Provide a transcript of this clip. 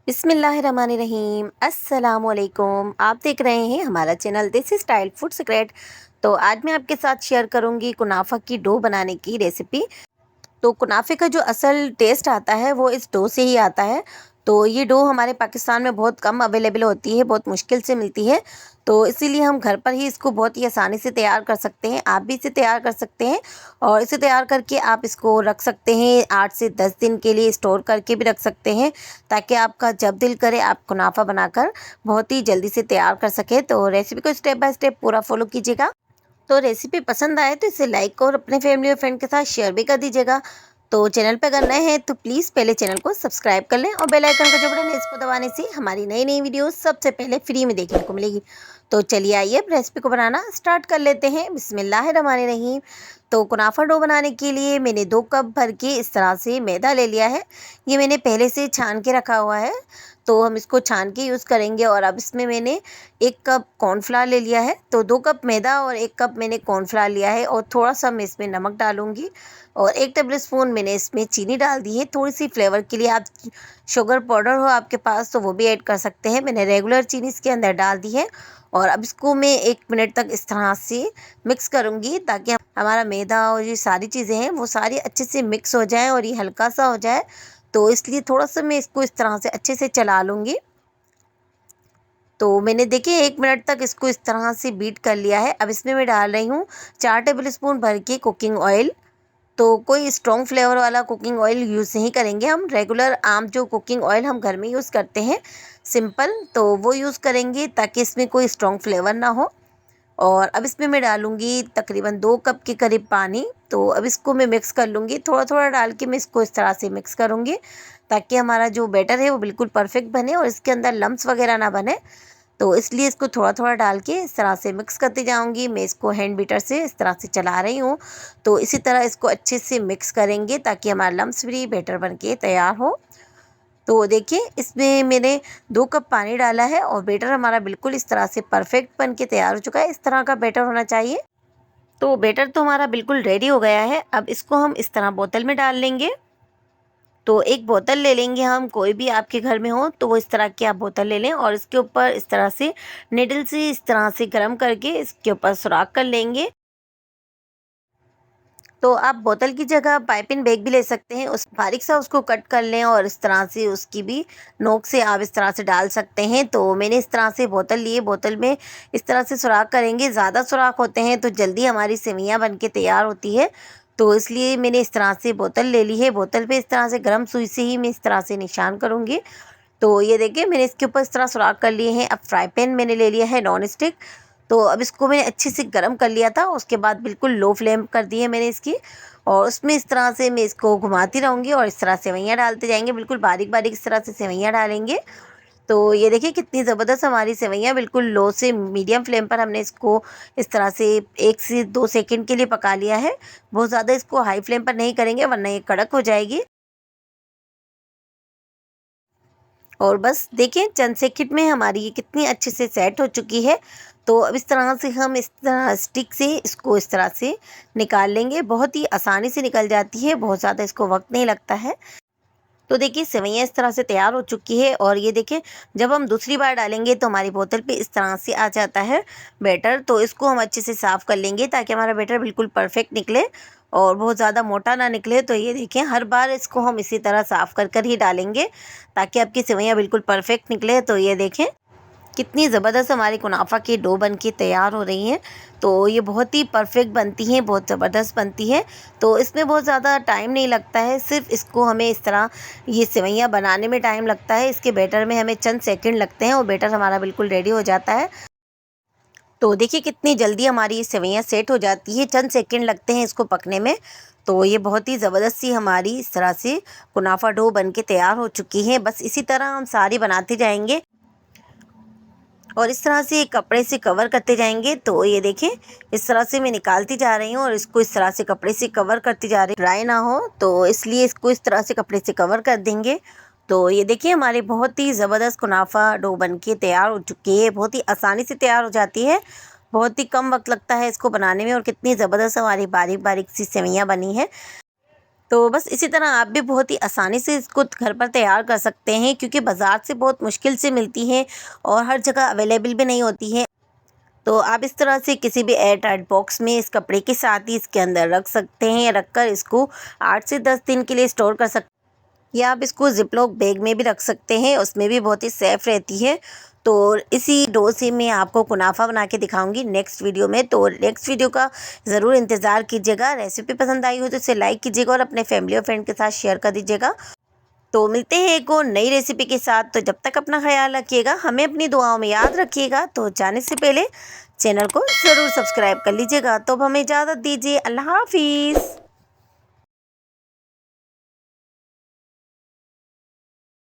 बिस्मिल्लाहिर्रहमानिर्रहीम अस्सलामुअलैकुम। आप देख रहे हैं हमारा channel this is style food secret. तो आज मैं आपके साथ शेयर करूंगी कुनाफा की डो बनाने की रेसिपी। तो कुनाफे का जो असल टेस्ट आता है वो इस डो से ही आता है। तो ये डो हमारे पाकिस्तान में बहुत कम अवेलेबल होती है, बहुत मुश्किल से मिलती है। तो इसीलिए हम घर पर ही इसको बहुत ही आसानी से तैयार कर सकते हैं। आप भी इसे तैयार कर सकते हैं और इसे तैयार करके आप इसको रख सकते हैं 8 से 10 दिन के लिए, स्टोर करके भी रख सकते हैं ताकि आपका जब दिल करे आप कुनाफा बनाकर बहुत ही जल्दी से तैयार कर सकें। तो रेसिपी को स्टेप बाय स्टेप पूरा फॉलो कीजिएगा। तो रेसिपी पसंद आए तो इसे लाइक और अपने फैमिली और फ्रेंड के साथ शेयर भी कर दीजिएगा। तो चैनल पर अगर नए हैं तो प्लीज़ पहले चैनल को सब्सक्राइब कर लें और बेल आइकन का जो बटन है इसको दबाने से हमारी नई नई वीडियोस सबसे पहले फ्री में देखने को मिलेगी। तो चलिए आइए अब रेसिपी को बनाना स्टार्ट कर लेते हैं। बिस्मिल्लाहिर्रहमानिर्रहीम। तो कुनाफा डो बनाने के लिए मैंने 2 कप भर के इस तरह से मैदा ले लिया है। ये मैंने पहले से छान के रखा हुआ है, तो हम इसको छान के यूज़ करेंगे। और अब इसमें मैंने 1 कप कॉर्नफ्लावर ले लिया है। तो 2 कप मैदा और 1 कप मैंने कॉर्नफ्लावर लिया है और थोड़ा सा मैं इसमें नमक डालूंगी और 1 टेबल स्पून मैंने इसमें चीनी डाल दी है थोड़ी सी फ्लेवर के लिए। आप शुगर पाउडर हो आपके पास तो वो भी ऐड कर सकते हैं। मैंने रेगुलर चीनी इसके अंदर डाल दी है और अब इसको मैं 1 मिनट तक इस तरह से मिक्स करूँगी ताकि हमारा मैदा और ये सारी चीज़ें हैं वो सारी अच्छे से मिक्स हो जाए और ये हल्का सा हो जाए। तो इसलिए थोड़ा सा मैं इसको इस तरह से अच्छे से चला लूँगी। तो मैंने देखिए 1 मिनट तक इसको इस तरह से बीट कर लिया है। अब इसमें मैं डाल रही हूँ 4 टेबल स्पून भर के कुकिंग ऑयल। तो कोई स्ट्रॉन्ग फ्लेवर वाला कुकिंग ऑयल यूज़ नहीं करेंगे, हम रेगुलर आम जो कुकिंग ऑयल हम घर में यूज़ करते हैं सिंपल, तो वो यूज़ करेंगे ताकि इसमें कोई स्ट्रॉन्ग फ्लेवर ना हो। और अब इसमें मैं डालूँगी तकरीबन 2 कप के करीब पानी। तो अब इसको मैं मिक्स कर लूँगी, थोड़ा-थोड़ा डाल के मैं इसको इस तरह से मिक्स करूँगी ताकि हमारा जो बैटर है वो बिल्कुल परफेक्ट बने और इसके अंदर लम्प्स वगैरह ना बने। तो इसलिए इसको थोड़ा-थोड़ा डाल के इस तरह से मिक्स करती जाऊँगी। मैं इसको हैंड बीटर से इस तरह से चला रही हूँ। तो इसी तरह इसको अच्छे से मिक्स करेंगे ताकि हमारा लम्प्स फ्री बैटर बन के तैयार हो। तो देखिए इसमें मैंने 2 कप पानी डाला है और बैटर हमारा बिल्कुल इस तरह से परफेक्ट बन के तैयार हो चुका है। इस तरह का बैटर होना चाहिए। तो बैटर तो हमारा बिल्कुल रेडी हो गया है। अब इसको हम इस तरह बोतल में डाल लेंगे। तो एक बोतल ले लेंगे हम, कोई भी आपके घर में हो तो वो इस तरह की आप बोतल ले लें और इसके ऊपर इस तरह से निडल से इस तरह से गर्म करके इसके ऊपर सुराख कर लेंगे। तो आप बोतल की जगह पाइपिंग बैग भी ले सकते हैं, उस बारीक सा उसको कट कर लें और इस तरह से उसकी भी नोक से आप इस तरह से डाल सकते हैं। तो मैंने इस तरह से बोतल लिए, बोतल में इस तरह से सुराख करेंगे। ज़्यादा सुराख होते हैं तो जल्दी हमारी सेवइयाँ बन के तैयार होती है। तो इसलिए मैंने इस तरह से बोतल ले ली है। बोतल पे इस तरह से गर्म सुई से ही मैं इस तरह से निशान करूँगी। तो ये देखिए मैंने इसके ऊपर इस तरह सुराख कर लिए हैं। अब फ्राई पैन मैंने ले लिया है नॉन स्टिक। तो अब इसको मैंने अच्छे से गर्म कर लिया था, उसके बाद बिल्कुल लो फ्लेम कर दी है मैंने इसकी और उसमें इस तरह से मैं इसको घुमाती रहूँगी और इस तरह सेवइयाँ डालते जाएंगे। बिल्कुल बारीक बारीक इस तरह से सेवइयाँ डालेंगे। तो ये देखिए कितनी ज़बरदस्त हमारी सेवइयाँ, बिल्कुल लो से मीडियम फ्लेम पर हमने इसको इस तरह से 1 से 2 सेकंड के लिए पका लिया है। बहुत ज़्यादा इसको हाई फ्लेम पर नहीं करेंगे वरना ये कड़क हो जाएगी। और बस देखिए चंद सेकंड में हमारी ये कितनी अच्छे से सेट हो चुकी है। तो अब इस तरह से हम इस तरह स्टिक से इसको इस तरह से निकाल लेंगे। बहुत ही आसानी से निकल जाती है, बहुत ज़्यादा इसको वक्त नहीं लगता है। तो देखिए सेवइयाँ इस तरह से तैयार हो चुकी है और ये देखिए जब हम दूसरी बार डालेंगे तो हमारी बोतल पे इस तरह से आ जाता है बैटर। तो इसको हम अच्छे से साफ़ कर लेंगे ताकि हमारा बैटर बिल्कुल परफेक्ट निकले और बहुत ज़्यादा मोटा ना निकले। तो ये देखिए हर बार इसको हम इसी तरह साफ़ कर कर ही डालेंगे ताकि आपकी सेवइयाँ बिल्कुल परफेक्ट निकले। तो ये देखें कितनी ज़बरदस्त हमारी कुनाफा की डो बन के तैयार हो रही हैं। तो ये बहुत ही परफेक्ट बनती हैं, बहुत ज़बरदस्त बनती है। तो इसमें बहुत ज़्यादा टाइम नहीं लगता है, सिर्फ इसको हमें इस तरह ये सेवइयाँ बनाने में टाइम लगता है। इसके बैटर में हमें चंद सेकंड लगते हैं और बैटर हमारा बिल्कुल रेडी हो जाता है। तो देखिए कितनी जल्दी हमारी ये सेवइयाँ सेट हो जाती है, चंद सेकंड लगते हैं इसको पकने में। तो ये बहुत ही ज़बरदस्त सी हमारी इस तरह से कुनाफा डो बन के तैयार हो चुकी है। बस इसी तरह हम सारी बनाते जाएंगे और इस तरह से कपड़े से कवर करते जाएंगे। तो ये देखें इस तरह से मैं निकालती जा रही हूँ और इसको इस तरह से कपड़े से कवर करती जा रही हूँ, ड्राई ना हो तो इसलिए इसको इस तरह से कपड़े से कवर कर देंगे। तो ये देखिए हमारी बहुत ही ज़बरदस्त कुनाफा डो बन के तैयार हो चुकी है। बहुत ही आसानी से तैयार हो जाती है, बहुत ही कम वक्त लगता है इसको बनाने में और कितनी ज़बरदस्त हमारी बारीक बारीक सी सेवइयाँ बनी है। तो बस इसी तरह आप भी बहुत ही आसानी से इसको घर पर तैयार कर सकते हैं, क्योंकि बाज़ार से बहुत मुश्किल से मिलती है और हर जगह अवेलेबल भी नहीं होती है। तो आप इस तरह से किसी भी एयर टाइट बॉक्स में इस कपड़े के साथ ही इसके अंदर रख सकते हैं, रखकर इसको 8 से 10 दिन के लिए स्टोर कर सकते हैं, या आप इसको ज़िपलॉक बैग में भी रख सकते हैं, उसमें भी बहुत ही सेफ़ रहती है। तो इसी डो से मैं आपको कुनाफा बना के दिखाऊंगी नेक्स्ट वीडियो में। तो नेक्स्ट वीडियो का ज़रूर इंतज़ार कीजिएगा। रेसिपी पसंद आई हो तो इसे लाइक कीजिएगा और अपने फैमिली और फ्रेंड के साथ शेयर कर दीजिएगा। तो मिलते हैं एक और नई रेसिपी के साथ। तो जब तक अपना ख्याल रखिएगा, हमें अपनी दुआओं में याद रखिएगा। तो जाने से पहले चैनल को ज़रूर सब्सक्राइब कर लीजिएगा। तो अब हमें इजाज़त दीजिए। अल्लाह हाफिज़।